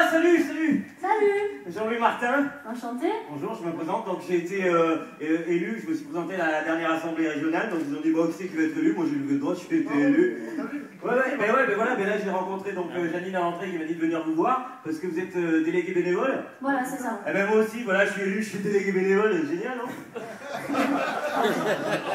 salut, salut. Salut. Jean-Louis Martin. Enchanté. Bonjour, je me présente. Donc j'ai été élu, je me suis présenté à la dernière assemblée régionale. Donc ils ont dit, bon, qui c'est qui va être élu? Moi j'ai levé le doigt, je suis été élu. Mais voilà, mais là j'ai rencontré donc Janine à l'entrée qui m'a dit de venir nous voir parce que vous êtes délégué bénévole. Voilà, c'est ça. Et ben moi aussi, voilà, je suis élu, je suis délégué bénévole, génial, non?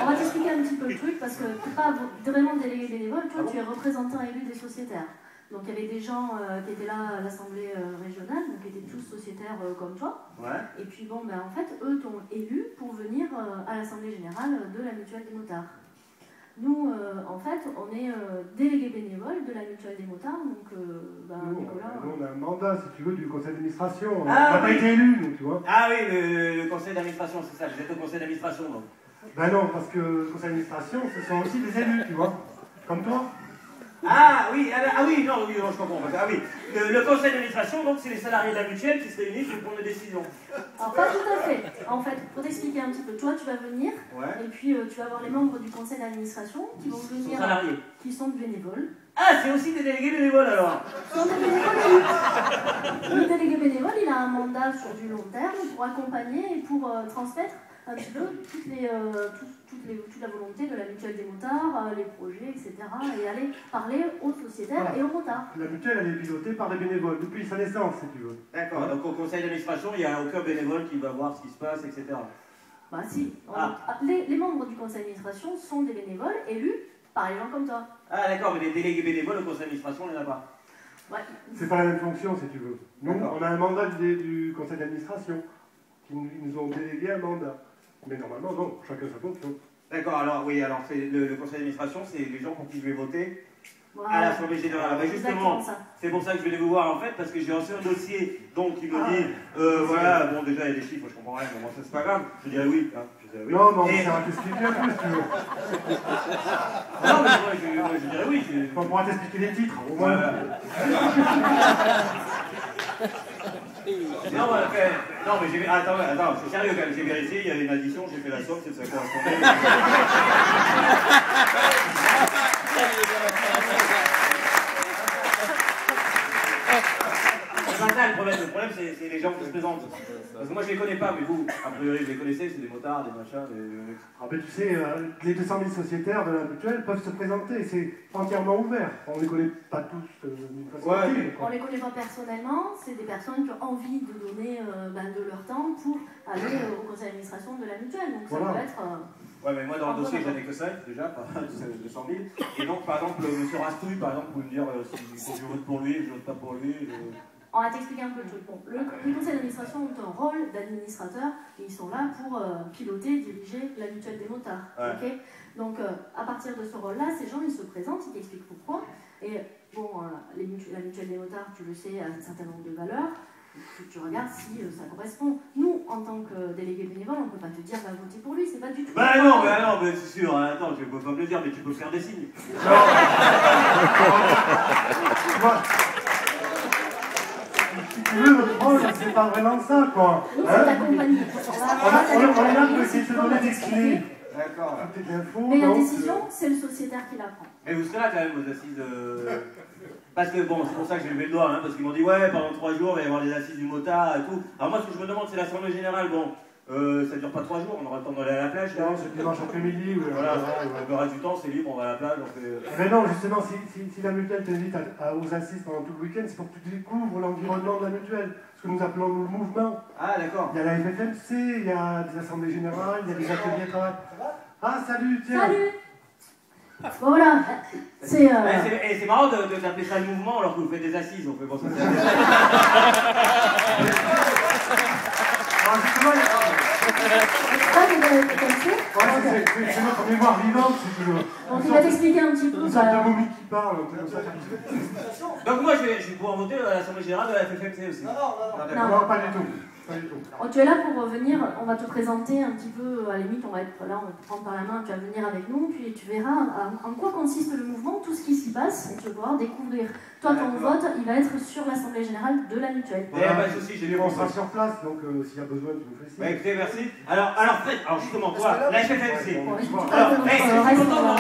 On va t'expliquer un petit peu le truc parce que tu n'es pas vraiment délégué bénévole, toi tu es représentant élu des sociétaires. Donc il y avait des gens qui étaient là à l'assemblée régionale, donc qui étaient tous sociétaires comme toi. Ouais. Et puis bon, ben, en fait, eux t'ont élu pour venir à l'assemblée générale de la mutuelle des motards. Nous, en fait, on est délégués bénévoles de la mutuelle des motards, donc Nicolas... Nous, on a un mandat, si tu veux, du conseil d'administration. On Ah, n'a pas été élus, nous, tu vois. Ah oui, le conseil d'administration, c'est ça, vous êtes au conseil d'administration donc. Ben non, parce que le conseil d'administration, ce sont aussi des élus, tu vois. Comme toi. Ah oui, non, je comprends. Ah oui, le conseil d'administration, donc c'est les salariés de la mutuelle qui se réunissent pour prendre des décisions. Alors pas tout à fait. En fait, pour t'expliquer un petit peu, toi tu vas venir, et puis tu vas voir les membres du conseil d'administration qui vont venir, qui sont bénévoles. Ah, c'est aussi des délégués bénévoles alors. Ce sont des bénévoles. Le délégué bénévole, il a un mandat sur du long terme pour accompagner et pour transmettre un petit peu toute la volonté de la mutuelle des motards, les projets, etc. et aller parler aux sociétaires et aux motards. La mutuelle, elle est pilotée par des bénévoles depuis sa naissance, si tu veux. D'accord, donc au conseil d'administration, il n'y a aucun bénévole qui va voir ce qui se passe, etc. Bah si, les membres du conseil d'administration sont des bénévoles élus par les gens comme toi. Ah d'accord, mais les délégués bénévoles au conseil d'administration, il n'y en a pas. Ouais. C'est pas la même fonction, si tu veux. Nous, on a un mandat du conseil d'administration qui nous ont délégué un mandat. Mais normalement, non, chacun sa fonction. D'accord, alors oui, alors c'est le conseil d'administration, c'est les gens pour qui je vais voter voilà. à l'Assemblée Générale. Ben justement, c'est pour ça que je venais vous voir en fait, parce que j'ai reçu un dossier donc qui me dit, voilà, bon déjà il y a des chiffres, je comprends rien, mais moi ça c'est pas grave, je dirais oui. Hein, je dirais oui. Non, ça va t'expliquer un peu si tu veux. Non, mais moi je dirais oui. On pourra t'expliquer les titres, au moins. Non, mais j'ai... Attends, c'est sérieux quand même, j'ai vérifié, il y avait une addition, j'ai fait la somme, ça correspondait... C'est pas ça le problème c'est les gens qui se présentent. Parce que moi je les connais pas, mais vous, a priori vous les connaissez, c'est des motards, des machins, des... Ah ben tu sais, les 200 000 sociétaires de la mutuelle peuvent se présenter, c'est entièrement ouvert. On ne les connaît pas tous d'une façon active. On ne les connaît pas personnellement, c'est des personnes qui ont envie de donner de leur temps pour aller au conseil d'administration de la mutuelle. Donc ça peut être... Ouais, mais moi dans le dossier j'en ai que 5 déjà, pas 200 000. Et donc par exemple, M. Rastouille, par exemple, vous pouvez me dire si je vote pour lui, je vote pas pour lui. On va t'expliquer un peu le truc. Bon, les conseils d'administration ont un rôle d'administrateur et ils sont là pour piloter, diriger la mutuelle des motards. Ouais. Okay, donc à partir de ce rôle-là, ces gens ils se présentent, ils t'expliquent pourquoi. Et bon, la mutuelle des motards, tu le sais, a un certain nombre de valeurs. Tu regardes si ça correspond. Nous, en tant que délégués bénévoles, on ne peut pas te dire va voter pour lui, c'est pas du tout. Bah non, mais c'est sûr, hein, attends, tu peux pas me le dire, mais tu peux faire des signes. Si tu veux, notre rôle, c'est pas vraiment ça, quoi. Nous, c'est t'accompagner. On est là pour essayer de te donner des clés. D'accord. Mais la décision, c'est le sociétaire qui la prend. Mais vous serez là quand même aux assises de... Parce que bon, c'est pour ça que j'ai levé le doigt, hein, parce qu'ils m'ont dit ouais, pendant 3 jours, il va y avoir les assises du motard et tout. Alors moi, ce que je me demande, c'est l'Assemblée Générale, bon, ça dure pas 3 jours, on aura le temps d'aller à la plage. Non, c'est dimanche après-midi. Voilà, le reste du temps, c'est libre, on va à la plage. Donc, mais non, justement, si la mutuelle t'invite aux assises pendant tout le week-end, c'est pour que tu découvres l'environnement de la mutuelle. Ce que nous appelons le mouvement. Ah, d'accord. Il y a la FFMC, il y a des assemblées générales, il y a des ateliers de travail. Ah, salut, tiens. Salut. Bon, voilà, c'est... c'est marrant d'appeler ça le mouvement alors que vous faites des assises, on fait penser ça. Ah, justement, il y a... C'est notre mémoire vivante, si tu veux. Donc il va t'expliquer un petit peu. Une sorte de momie qui parle, Donc moi, je vais pouvoir voter à l'Assemblée Générale de la FFMC aussi. Non, pas du tout. Oh, tu es là pour venir, on va te présenter un petit peu, à la limite on va être là, on va te prendre par la main, tu vas venir avec nous, puis tu verras en quoi consiste le mouvement, tout ce qui s'y passe, et tu vas pouvoir découvrir. Toi, ton vote, il va être sur l'Assemblée Générale de la mutuelle. Il n'y a pas de souci, j'ai lu. On sera sur place, donc s'il y a besoin, tu nous fais signe. Bah écoutez, merci. Alors Fred, alors justement, toi, la FFMC. Bon, Alors, c'est content.